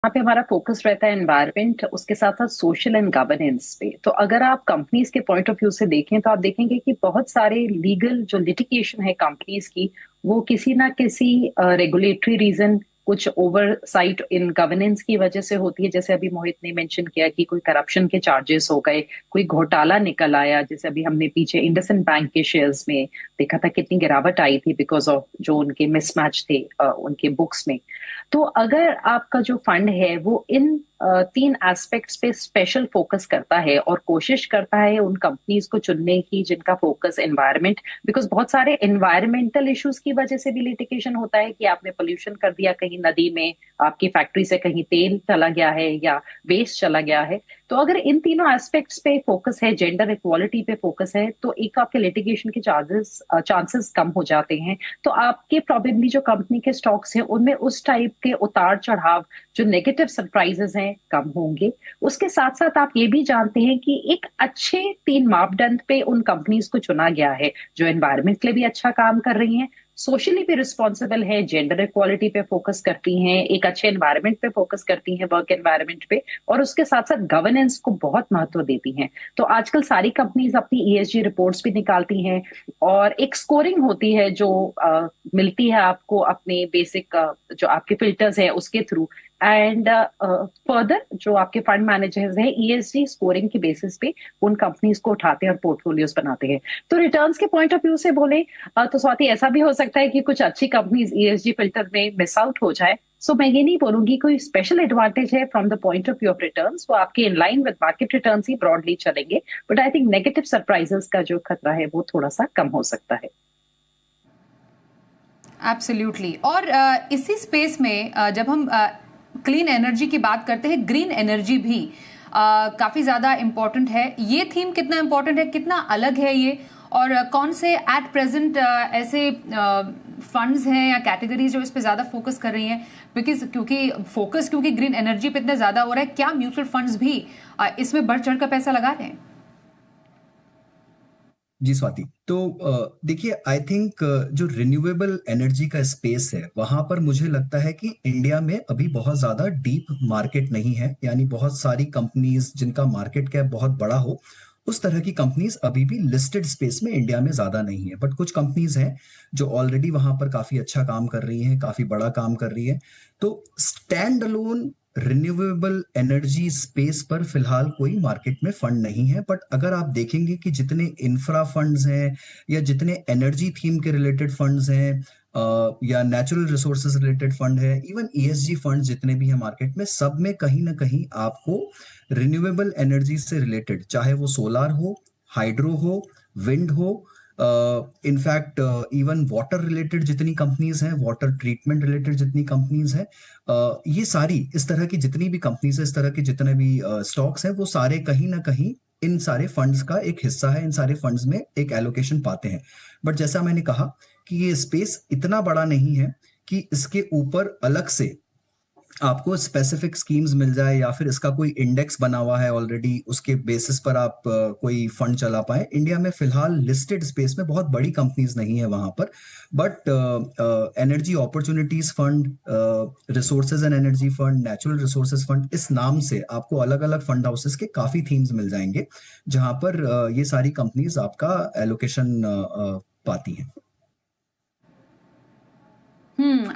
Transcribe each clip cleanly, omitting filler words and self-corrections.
यहाँ पे हमारा फोकस रहता है एनवायरनमेंट, उसके साथ साथ सोशल एंड गवर्नेंस पे। तो अगर आप कंपनीज के पॉइंट ऑफ व्यू से देखें तो आप देखेंगे कि बहुत सारे लीगल जो लिटिगेशन है कंपनीज की, वो किसी ना किसी रेगुलेटरी रीजन, कुछ ओवरसाइट इन गवर्नेंस की वजह से होती है। जैसे अभी मोहित ने मेंशन किया कि कोई करप्शन के चार्जेस हो गए, कोई घोटाला निकल आया, जैसे अभी हमने पीछे इंडसइंड बैंक के शेयर्स में देखा था कितनी गिरावट आई थी बिकॉज ऑफ जो उनके मिसमैच थे उनके बुक्स में। तो अगर आपका जो फंड है वो इन तीन एस्पेक्ट्स पे स्पेशल फोकस करता है और कोशिश करता है उन कंपनीज को चुनने की जिनका फोकस एनवायरनमेंट, बिकॉज बहुत सारे एनवायरमेंटल इश्यूज की वजह से भी लिटिगेशन होता है कि आपने पोल्यूशन कर दिया कहीं नदी में, आपकी फैक्ट्री से कहीं तेल चला गया है या वेस्ट चला गया है। तो अगर इन तीनों एस्पेक्ट्स पे फोकस है, जेंडर इक्वालिटी पे फोकस है, तो एक आपके लिटिगेशन के चांसेस कम हो जाते हैं। तो आपके प्रॉबेबली जो कंपनी के स्टॉक्स हैं उनमें उस टाइप के उतार चढ़ाव, जो नेगेटिव सरप्राइजेस हैं, कम होंगे। उसके साथ साथ आप ये भी जानते हैं कि एक अच्छे तीन मापदंड पे उन कंपनीज को चुना गया है जो एनवायरनमेंट के लिए भी अच्छा काम कर रही हैं, सोशली भी रिस्पॉन्सिबल है, जेंडर इक्वालिटी पे फोकस करती हैं, एक अच्छे एनवायरनमेंट पे फोकस करती हैं, वर्क एनवायरनमेंट पे, और उसके साथ साथ गवर्नेंस को बहुत महत्व देती हैं। तो आजकल सारी कंपनीज अपनी ईएसजी रिपोर्ट्स भी निकालती हैं और एक स्कोरिंग होती है जो मिलती है आपको अपने बेसिक जो आपके फिल्टर्स है उसके थ्रू। एंड फर्दर जो आपके फंड मैनेजर्स हैं ईएसजी स्कोरिंग के बेसिस पे उन कंपनीज को उठाते हैं और पोर्टफोलियोज बनाते हैं। तो रिटर्न्स के पॉइंट ऑफ व्यू से बोले तो स्वाति ऐसा भी हो सकता है कि कुछ अच्छी कंपनीज ईएसजी फिल्टर में मिस आउट हो जाए। सो मैं ये नहीं बोलूंगी कोई स्पेशल एडवांटेज है from the point of view of returns, वो आपके in line with market returns ही ब्रॉडली चलेंगे। But I think negative surprises का जो खतरा है वो थोड़ा सा कम हो सकता है। एब्सोल्युटली। और इसी स्पेस में जब हम क्लीन एनर्जी की बात करते हैं, ग्रीन एनर्जी भी काफ़ी ज़्यादा इम्पोर्टेंट है। ये थीम कितना इम्पोर्टेंट है, कितना अलग है ये, और कौन से एट प्रेजेंट ऐसे फंड्स हैं या कैटेगरीज जो इस पे ज़्यादा फोकस कर रही हैं? बिकॉज क्योंकि ग्रीन एनर्जी पे इतना ज़्यादा हो रहा है, क्या म्यूचुअल फंड्स भी इसमें बढ़ चढ़ कर पैसा लगा रहे हैं? जी स्वाति, तो देखिए, आई थिंक जो रिन्यूएबल एनर्जी का स्पेस है वहां पर मुझे लगता है कि इंडिया में अभी बहुत ज्यादा डीप मार्केट नहीं है, यानी बहुत सारी कंपनीज जिनका मार्केट कैप बहुत बड़ा हो, उस तरह की कंपनीज अभी भी लिस्टेड स्पेस में इंडिया में ज्यादा नहीं है। बट कुछ कंपनीज हैं जो ऑलरेडी वहां पर काफी अच्छा काम कर रही हैं, काफी बड़ा काम कर रही है। तो stand alone renewable energy space पर फिलहाल कोई मार्केट में फंड नहीं है। बट अगर आप देखेंगे कि जितने इंफ्रा फंड्स हैं या जितने एनर्जी थीम के रिलेटेड फंड्स हैं, या नेचुरल रिसोर्सेज रिलेटेड फंड है, इवन ईएसजी फंड जितने भी हैं मार्केट में, सब में कहीं ना कहीं आपको रिन्यूएबल एनर्जी से रिलेटेड, चाहे वो सोलार हो, हाइड्रो हो, विंड हो, इनफैक्ट इवन वाटर रिलेटेड जितनी कंपनीज हैं, वाटर ट्रीटमेंट रिलेटेड जितनी कंपनीज हैं, ये सारी इस तरह की जितनी भी कंपनीज है, इस तरह के जितने भी स्टॉक्स हैं, वो सारे कहीं ना कहीं इन सारे फंड्स का एक हिस्सा है, इन सारे फंड्स में एक एलोकेशन पाते हैं। बट जैसा मैंने कहा कि ये स्पेस इतना बड़ा नहीं है कि इसके ऊपर अलग से आपको स्पेसिफिक स्कीम्स मिल जाए या फिर इसका कोई इंडेक्स बना हुआ है ऑलरेडी, उसके बेसिस पर आप कोई फंड चला पाए। इंडिया में फिलहाल लिस्टेड स्पेस में बहुत बड़ी कंपनीज नहीं है वहां पर। But energy opportunities fund, resources and energy fund, natural resources fund, इस नाम से आपको अलग अलग फंड हाउसेस के काफी थीम्स मिल जाएंगे जहां पर ये सारी कंपनीज आपका एलोकेशन पाती हैं।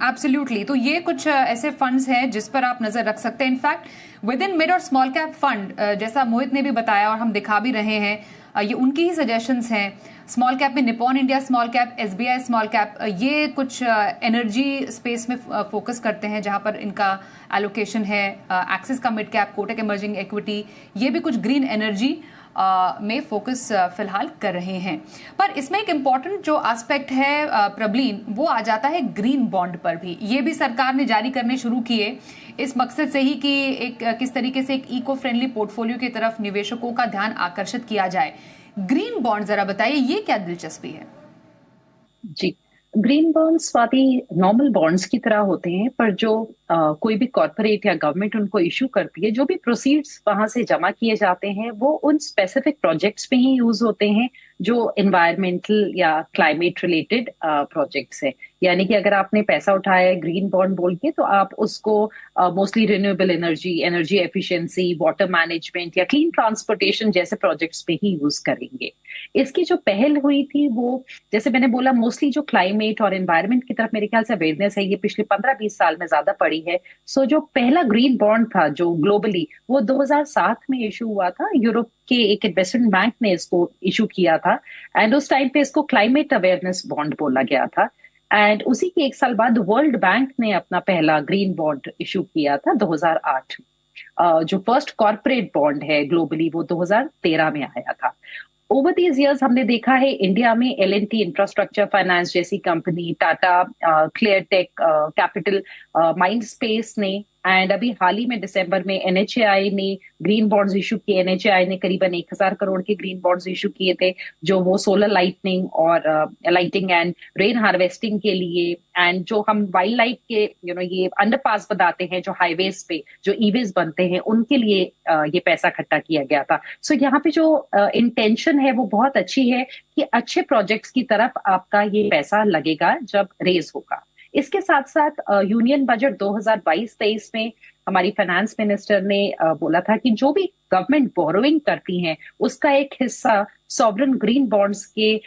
एब्सोल्युटली। तो ये कुछ ऐसे फंड्स हैं जिस पर आप नजर रख सकते हैं। इनफैक्ट विद इन मिड और स्मॉल कैप फंड, जैसा मोहित ने भी बताया और हम दिखा भी रहे हैं, ये उनकी ही सजेशंस हैं। स्मॉल कैप में Nippon India small cap, SBI small cap, ये कुछ एनर्जी स्पेस में फोकस करते हैं जहां पर इनका एलोकेशन है। एक्सिस का mid cap, Kotak emerging equity, ये भी कुछ ग्रीन एनर्जी में फोकस फिलहाल कर रहे हैं। पर इसमें एक इम्पॉर्टेंट जो एस्पेक्ट है प्रबलीन, वो आ जाता है ग्रीन बॉन्ड पर भी। ये भी सरकार ने जारी करने शुरू किए इस मकसद से ही कि एक किस तरीके से एक इको फ्रेंडली पोर्टफोलियो की तरफ निवेशकों का ध्यान आकर्षित किया जाए। ग्रीन बॉन्ड जरा बताइए, ये क्या दिलचस्पी है? जी, green bonds Swati normal bonds की तरह होते हैं, पर जो कोई भी कॉरपोरेट या गवर्नमेंट उनको इशू करती है, जो भी प्रोसीड्स वहां से जमा किए जाते हैं वो उन स्पेसिफिक प्रोजेक्ट्स पे ही यूज होते हैं जो एनवायरमेंटल या क्लाइमेट रिलेटेड प्रोजेक्ट्स है। यानी कि अगर आपने पैसा उठाया है ग्रीन बॉन्ड बोल के, तो आप उसको mostly renewable energy, energy efficiency, water management या क्लीन ट्रांसपोर्टेशन जैसे प्रोजेक्ट्स पे ही यूज करेंगे। इसकी जो पहल हुई थी वो, जैसे मैंने बोला, मोस्टली जो क्लाइमेट और एनवायरनमेंट की तरफ मेरे ख्याल से अवेयरनेस है, ये पिछले 15-20 साल में ज्यादा पड़ी है। सो जो पहला ग्रीन बॉन्ड था जो ग्लोबली, वो 2007 में इशू हुआ था। यूरोप के एक इन्वेस्टमेंट बैंक ने इसको इशू किया था, एंड उस टाइम पे इसको क्लाइमेट अवेयरनेस बॉन्ड बोला गया था। एंड उसी के एक साल बाद वर्ल्ड बैंक ने अपना पहला ग्रीन बॉन्ड इशू किया था 2008। जो फर्स्ट कॉर्पोरेट बॉन्ड है ग्लोबली वो 2013 में आया था। ओवर दीज इयर्स हमने देखा है इंडिया में L&T इंफ्रास्ट्रक्चर फाइनेंस जैसी company, Tata, clear tech capital, mind space ने, एंड अभी हाल ही में दिसंबर में NHAI ने ग्रीन बॉन्ड्स इशू किए। NHAI ने करीबन 1,000 करोड़ के ग्रीन बॉन्ड्स इशू किए थे, जो वो सोलर लाइटनिंग और लाइटिंग एंड रेन हार्वेस्टिंग के लिए, एंड जो हम वाइल्ड लाइफ के ये अंडरपास बनाते हैं जो हाईवेज पे जो ईवेज बनते हैं, उनके लिए ये पैसा इकट्ठा किया गया था। सो यहाँ पे जो इंटेंशन है वो बहुत अच्छी है कि अच्छे प्रोजेक्ट्स की तरफ आपका ये पैसा लगेगा जब रेज होगा। इसके साथ साथ यूनियन बजट 2022-23 में हमारी फाइनेंस मिनिस्टर ने बोला था कि जो भी गवर्नमेंट बोरोइंग करती हैं उसका एक हिस्सा सॉवरेन ग्रीन बॉन्ड्स के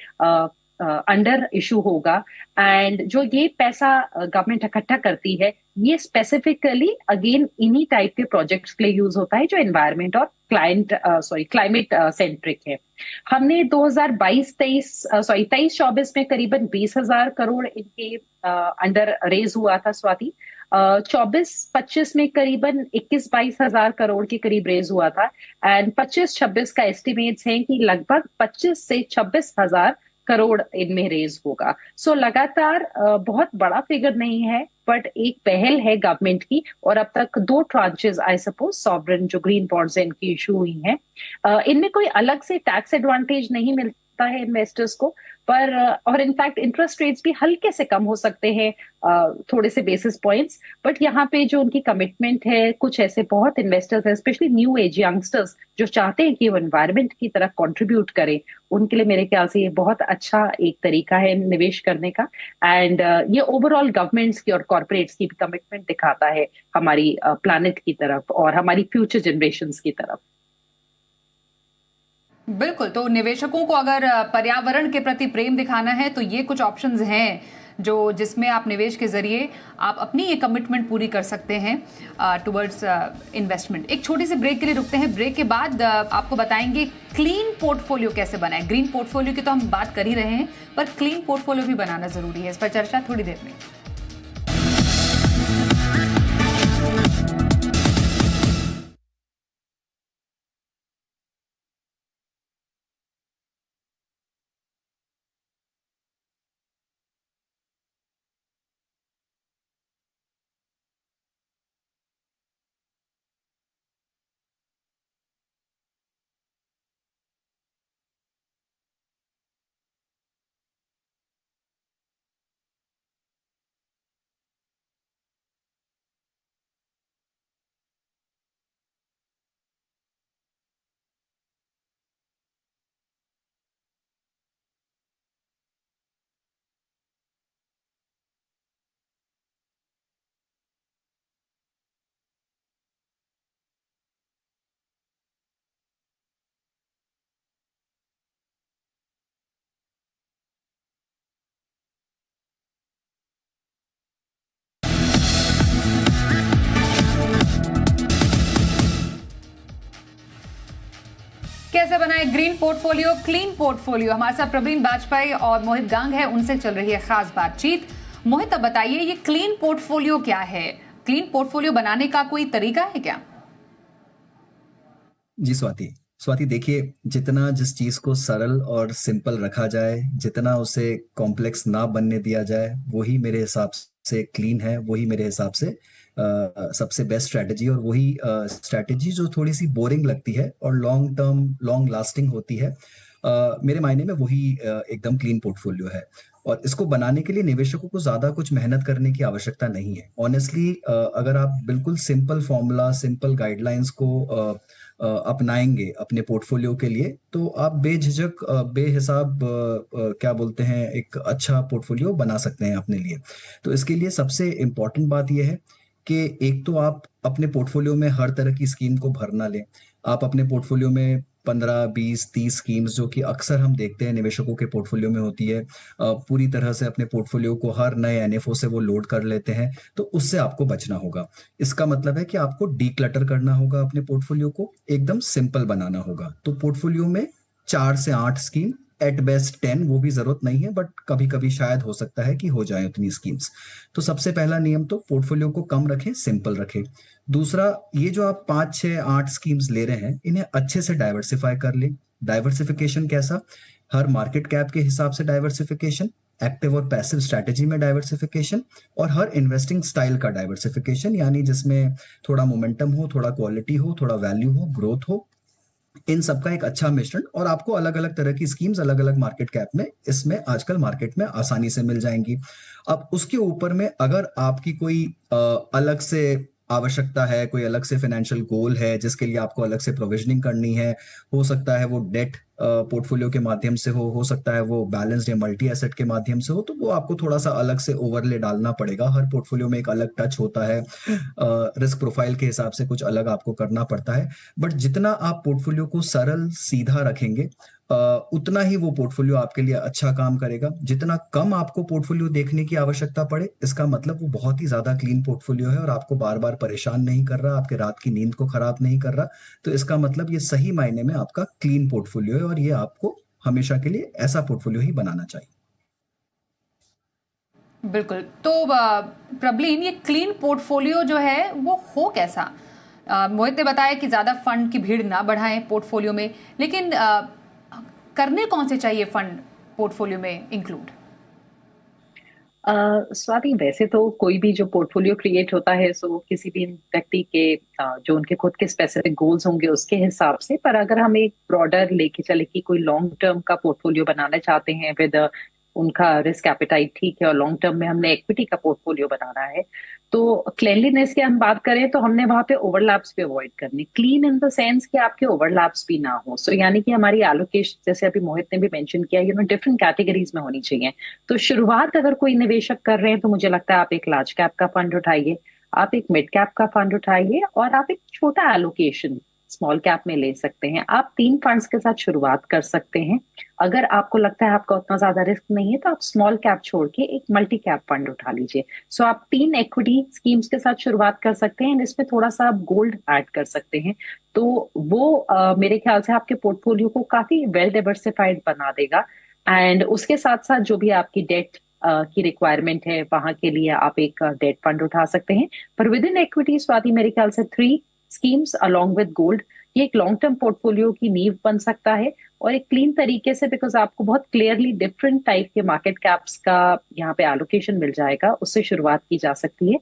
अंडर इशू होगा। एंड जो ये पैसा गवर्नमेंट इकट्ठा करती है, ये स्पेसिफिकली अगेन इन्हीं टाइप के प्रोजेक्ट्स के लिए यूज होता है जो एनवायरमेंट और क्लाइमेट सेंट्रिक है। हमने 23-24 में करीबन 20,000 करोड़ इनके अंडर रेज हुआ था स्वाति। 24-25 में करीबन 21-22 करोड़ के करीब रेज हुआ था, एंड 25-26 का एस्टिमेट्स है कि लगभग 25 से 26,000 करोड़ इनमें रेज होगा। सो लगातार बहुत बड़ा फिगर नहीं है, बट एक पहल है गवर्नमेंट की, और अब तक 2 ट्रांचेस आई सपोज सॉवरेन जो ग्रीन बॉन्ड्स इनकी इशू हुई हैं। इनमें कोई अलग से टैक्स एडवांटेज नहीं मिलता है इन्वेस्टर्स को, पर और इनफैक्ट इंटरेस्ट रेट्स भी हल्के से कम हो सकते हैं, थोड़े से बेसिस पॉइंट्स। बट यहाँ पे जो उनकी कमिटमेंट है, कुछ ऐसे बहुत इन्वेस्टर्स हैं स्पेशली न्यू एज यंगस्टर्स जो चाहते हैं कि वो एनवायरनमेंट की तरफ कंट्रीब्यूट करें, उनके लिए मेरे ख्याल से ये बहुत अच्छा एक तरीका है निवेश करने का। एंड ये ओवरऑल गवर्नमेंट्स की और कॉर्पोरेट्स की भी कमिटमेंट दिखाता है हमारी प्लानिट की तरफ और हमारी फ्यूचर जनरेशंस की तरफ। बिल्कुल, तो निवेशकों को अगर पर्यावरण के प्रति प्रेम दिखाना है तो ये कुछ ऑप्शंस हैं जो जिसमें आप निवेश के जरिए आप अपनी ये कमिटमेंट पूरी कर सकते हैं टुवर्ड्स इन्वेस्टमेंट। एक छोटी सी ब्रेक के लिए रुकते हैं। ब्रेक के बाद आपको बताएंगे क्लीन पोर्टफोलियो कैसे बनाएं। ग्रीन पोर्टफोलियो की तो हम बात कर ही रहे हैं, पर क्लीन पोर्टफोलियो भी बनाना जरूरी है। इस पर चर्चा थोड़ी देर में। कैसे बनाए ग्रीन पोर्टफोलियो, क्लीन पोर्टफोलियो। हमारे साथ प्रवीण बाजपेयी और मोहित गांग है, उनसे चल रही है खास बातचीत। मोहित, अब बताइए ये क्लीन पोर्टफोलियो क्या है? क्लीन पोर्टफोलियो बनाने का कोई तरीका है क्या? जी स्वाति देखिए, जितना जिस चीज को सरल और सिंपल रखा जाए, जितना उसे कॉम्प्लेक्स ना बनने दिया जाए, वही मेरे हिसाब से क्लीन है, वही मेरे हिसाब से सबसे बेस्ट स्ट्रैटेजी, और वही स्ट्रैटेजी जो थोड़ी सी बोरिंग लगती है और लॉन्ग टर्म लॉन्ग लास्टिंग होती है, मेरे मायने में वही एकदम क्लीन पोर्टफोलियो है। और इसको बनाने के लिए निवेशकों को ज्यादा कुछ मेहनत करने की आवश्यकता नहीं है। ऑनेस्टली अगर आप बिल्कुल सिंपल फॉर्मूला, सिंपल गाइडलाइंस को अपनाएंगे अपने पोर्टफोलियो के लिए, तो आप बेझिझक बेहिसाब क्या बोलते हैं, एक अच्छा पोर्टफोलियो बना सकते हैं अपने लिए। तो इसके लिए सबसे इम्पोर्टेंट बात यह है कि एक तो आप अपने पोर्टफोलियो में हर तरह की स्कीम को भर ना लें। आप अपने पोर्टफोलियो में 15, 20, 30 स्कीम्स जो कि अक्सर हम देखते हैं निवेशकों के पोर्टफोलियो में होती है, पूरी तरह से अपने पोर्टफोलियो को हर नए एनएफओ से वो लोड कर लेते हैं। तो उससे आपको बचना होगा। इसका मतलब है कि आपको डीक्लटर करना होगा, अपने पोर्टफोलियो को एकदम सिंपल बनाना होगा। तो पोर्टफोलियो में 4 से 8 स्कीम, एट बेस्ट 10, वो भी जरूरत नहीं है, बट कभी कभी शायद हो सकता है कि हो जाए उतनी स्कीम्स। तो सबसे पहला नियम तो पोर्टफोलियो को कम रखें, सिंपल रखें। दूसरा, ये जो आप 5, 6, 8 स्कीम्स ले रहे हैं, इन्हें अच्छे से डाइवर्सिफाई कर लें। डाइवर्सिफिकेशन कैसा? हर मार्केट कैप के हिसाब से डाइवर्सिफिकेशन, एक्टिव और पैसिव स्ट्रैटेजी में डाइवर्सिफिकेशन, और हर इन्वेस्टिंग स्टाइल का डाइवर्सिफिकेशन, यानी जिसमें थोड़ा मोमेंटम हो, थोड़ा क्वालिटी हो, थोड़ा वैल्यू हो, ग्रोथ हो, इन सबका एक अच्छा मिश्रण। और आपको अलग अलग तरह की स्कीम्स अलग अलग मार्केट कैप में इसमें आजकल मार्केट में आसानी से मिल जाएंगी। अब उसके ऊपर में अगर आपकी कोई अलग से आवश्यकता है, कोई अलग से फाइनेंशियल गोल है जिसके लिए आपको अलग से प्रोविजनिंग करनी है, हो सकता है वो डेट पोर्टफोलियो के माध्यम से हो सकता है वो बैलेंस्ड या मल्टी एसेट के माध्यम से हो, तो वो आपको थोड़ा सा अलग से ओवरले डालना पड़ेगा। हर पोर्टफोलियो में एक अलग टच होता है, रिस्क प्रोफाइल के हिसाब से कुछ अलग आपको करना पड़ता है। बट जितना आप पोर्टफोलियो को सरल सीधा रखेंगे, उतना ही वो पोर्टफोलियो आपके लिए अच्छा काम करेगा। जितना कम आपको पोर्टफोलियो देखने की आवश्यकता पड़े, इसका मतलब वो बहुत ही ज्यादा क्लीन पोर्टफोलियो है और आपको बार बार परेशान नहीं कर रहा, आपके रात की नींद को खराब नहीं कर रहा। तो इसका मतलब ये सही मायने में आपका क्लीन पोर्टफोलियो है और ये आपको हमेशा के लिए ऐसा पोर्टफोलियो ही बनाना चाहिए। बिल्कुल। तो प्रबलीन, ये क्लीन पोर्टफोलियो जो है वो हो कैसा? मोहित ने बताया कि ज्यादा फंड की भीड़ ना बढ़ाएं पोर्टफोलियो में, लेकिन करने कौन से चाहिए फंड पोर्टफोलियो में इंक्लूड? स्वाति, वैसे तो कोई भी जो पोर्टफोलियो क्रिएट होता है सो किसी भी व्यक्ति के जो उनके खुद के स्पेसिफिक गोल्स होंगे उसके हिसाब से। पर अगर हम एक ब्रॉडर लेके चले कि कोई लॉन्ग टर्म का पोर्टफोलियो बनाना चाहते हैं विद उनका रिस्क एपिटाइट ठीक है और लॉन्ग टर्म में हमने इक्विटी का पोर्टफोलियो बनाना है, तो क्लेनलीनेस की हम बात करें तो हमने वहां पे ओवरलैप्स भी अवॉइड करने। क्लीन इन द सेंस कि आपके ओवरलैप्स भी ना हो। सो यानी कि हमारी एलोकेशन, जैसे अभी मोहित ने भी मेंशन किया, डिफरेंट कैटेगरीज में होनी चाहिए। तो शुरुआत अगर कोई निवेशक कर रहे हैं तो मुझे लगता है आप एक लार्ज कैप का फंड उठाइए, आप एक मिड कैप का फंड उठाइए और आप एक छोटा एलोकेशन स्मॉल कैप में ले सकते हैं। आप 3 फंड्स के साथ शुरुआत कर सकते हैं। अगर आपको लगता है आपका उतना ज्यादा रिस्क नहीं है तो आप स्मॉल कैप छोड़ के एक मल्टी कैप फंड उठा लीजिए। सो आप 3 इक्विटी स्कीम्स के साथ शुरुआत कर सकते हैं, इसमें थोड़ा सा आप गोल्ड ऐड कर सकते हैं। तो वो मेरे ख्याल से आपके पोर्टफोलियो को काफी वेल डाइवर्सिफाइड बना देगा। एंड उसके साथ साथ जो भी आपकी डेट की रिक्वायरमेंट है वहां के लिए आप एक डेट फंड उठा सकते हैं। पर विद इन इक्विटी, स्वाति, मेरे ख्याल से 3 स्कीम्स अलोंग विद गोल्ड, ये एक लॉन्ग टर्म पोर्टफोलियो की नींव बन सकता है। और एक क्लीन तरीके से, बिकॉज आपको बहुत क्लियरली डिफरेंट टाइप के मार्केट कैप्स का यहाँ पे एलोकेशन मिल जाएगा, उससे शुरुआत की जा सकती है।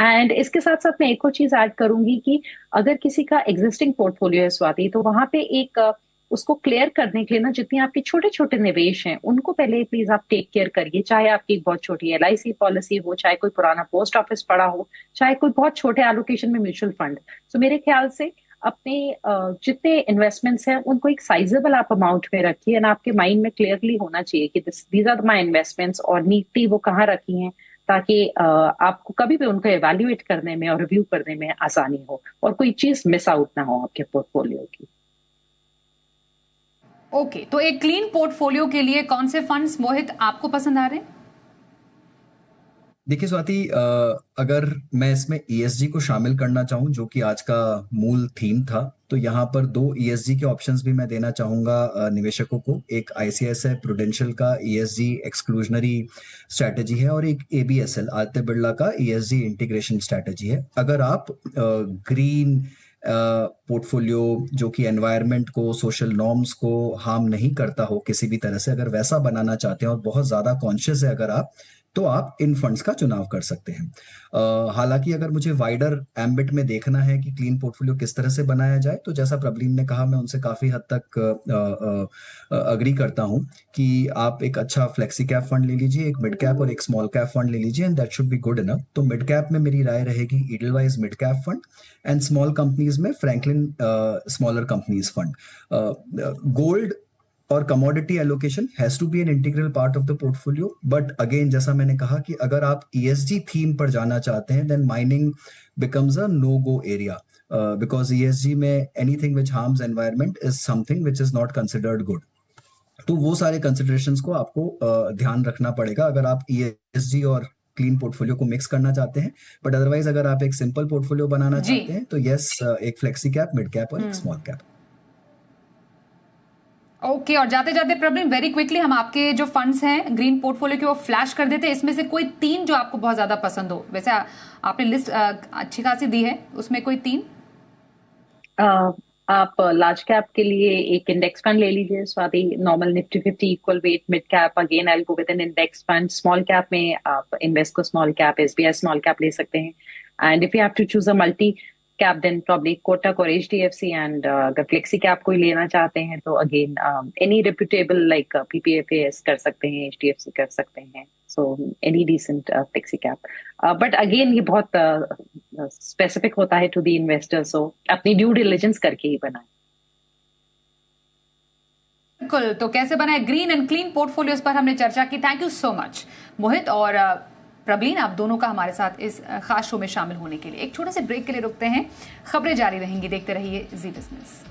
एंड इसके साथ साथ मैं एक और चीज ऐड करूंगी कि अगर किसी का एग्जिस्टिंग पोर्टफोलियो है स्वाति, तो वहां पे एक उसको क्लियर करने के लिए ना, जितने आपके छोटे छोटे निवेश हैं उनको पहले प्लीज आप टेक केयर करिए। चाहे आपकी एक बहुत छोटी LIC पॉलिसी हो, चाहे कोई पुराना पोस्ट ऑफिस पड़ा हो, चाहे कोई बहुत छोटे एलोकेशन में म्यूचुअल फंड। तो मेरे ख्याल से अपने जितने इन्वेस्टमेंट्स हैं उनको एक साइजेबल आप अमाउंट में रखिए एंड आपके माइंड में क्लियरली होना चाहिए कि दीज आर माई इन्वेस्टमेंट्स और नीटली वो कहाँ रखी हैं, ताकि आपको कभी भी उनको एवेल्युएट करने में और रिव्यू करने में आसानी हो और कोई चीज मिस आउट ना हो आपके पोर्टफोलियो की। ओके, तो एक क्लीन पोर्टफोलियो के लिए कौन से फंड्स, मोहित, आपको पसंद आ रहे हैं? देखिए स्वाति, अगर मैं इसमें ESG को शामिल करना चाहूँ जो कि आज का मूल थीम था, तो यहाँ पर 2 ESG के ऑप्शंस भी मैं देना चाहूंगा निवेशकों को। एक ICICI प्रूडेंशियल का ESG एक्सक्लूजनरी स्ट्रैटेजी है और एक ABSL आदित्य बिरला का ESG इंटीग्रेशन स्ट्रैटेजी है। अगर आप ग्रीन पोर्टफोलियो जो कि एनवायरनमेंट को, सोशल नॉर्म्स को हार्म नहीं करता हो किसी भी तरह से, अगर वैसा बनाना चाहते हैं और बहुत ज्यादा कॉन्शियस है अगर आप, तो आप इन फंड्स का चुनाव कर सकते हैं। हालांकि अगर मुझे वाइडर एम्बिट में देखना है कि क्लीन पोर्टफोलियो किस तरह से बनाया जाए, तो जैसा प्रबलीन ने कहा, मैं उनसे काफी हद तक अग्री करता हूं कि आप एक अच्छा फ्लेक्सी कैप फंड ले लीजिए, एक मिड कैप और एक स्मॉल कैप फंड ले लीजिए, and that should be good enough. तो मिड कैप में मेरी राय रहेगी Edelweiss mid cap fund, and small companies में Franklin smaller companies fund. Gold और commodity allocation has to be an integral part of the portfolio, but again जैसा मैंने कहा कि अगर आप ईएसजी थीम पर जाना चाहते हैं, then mining becomes a no go area, because ESG में anything which harms environment is something which is not considered good. तो वो सारे कंसिडरेशंस को आपको ध्यान रखना पड़ेगा अगर आप ईएसजी और क्लीन पोर्टफोलियो को मिक्स करना चाहते हैं। बट अदरवाइज अगर आप एक सिंपल पोर्टफोलियो बनाना चाहते हैं, तो यस, एक फ्लेक्सी कैप, मिड कैप और एक स्मॉल कैप। ओके और जाते जाते प्रवीण, वेरी क्विकली हम आपके जो फंड्स हैं ग्रीन पोर्टफोलियो के वो फ्लैश कर देते हैं। इसमें से कोई 3 जो आपको बहुत ज्यादा पसंद हो। वैसे आपने लिस्ट अच्छी खासी दी है, उसमें कोई 3? आप लार्ज कैप के लिए एक इंडेक्स फंड ले लीजिए Swati, normal Nifty 50 equal weight mid cap, again I go with an index fund. Small cap में आप Invesco small cap, SBI small cap ले सकते हैं। And if you have to choose a multi cap, then probably Kotak और HDFC. And अगर flexi cap कोई लेना चाहते हैं तो again any reputable like PPFS कर सकते हैं, एचडीएफसी कर सकते हैं। So any decent flexi cap. But again ये बहुत स्पेसिफिक होता है टू द इन्वेस्टर, सो अपनी ड्यू डिलिजेंस करके ही बनाए। बिल्कुल, तो कैसे बनाए ग्रीन एंड क्लीन पोर्टफोलियोज पर हमने चर्चा की। थैंक यू सो मच मोहित और प्रवीण, आप दोनों का हमारे साथ इस खास शो में शामिल होने के लिए। एक छोटे से ब्रेक के लिए रुकते हैं, खबरें जारी रहेंगी, देखते रहिए जी बिजनेस।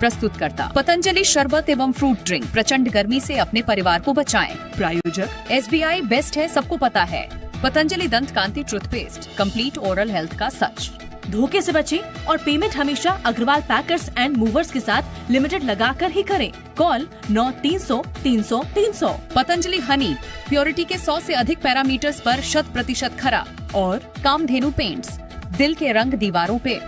प्रस्तुत करता पतंजलि शरबत एवं फ्रूट ड्रिंक, प्रचंड गर्मी से अपने परिवार को बचाएं। प्रायोजक एसबीआई, बेस्ट है सबको पता है। पतंजलि दंत कांति टूथपेस्ट, कंप्लीट ओरल हेल्थ का सच। धोखे से बचें और पेमेंट हमेशा अग्रवाल पैकर्स एंड मूवर्स के साथ लिमिटेड लगाकर ही करें। कॉल 9300 300 300। पतंजलि हनी, प्योरिटी के 100 से अधिक पैरामीटर्स पर 100% खरा। और कामधेनु पेंट्स, दिल के रंग दीवारों पे।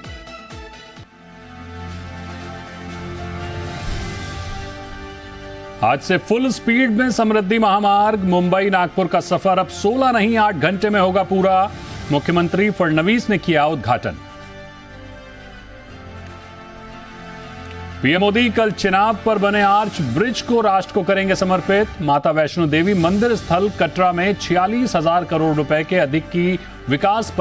आज से फुल स्पीड में समृद्धि महामार्ग, मुंबई नागपुर का सफर अब 16 नहीं 8 घंटे में होगा पूरा। मुख्यमंत्री फडणवीस ने किया उद्घाटन। पीएम मोदी कल चिनाब पर बने आर्च ब्रिज को राष्ट्र को करेंगे समर्पित। माता वैष्णो देवी मंदिर स्थल कटरा में 46,000 करोड़ रुपए के अधिक की विकास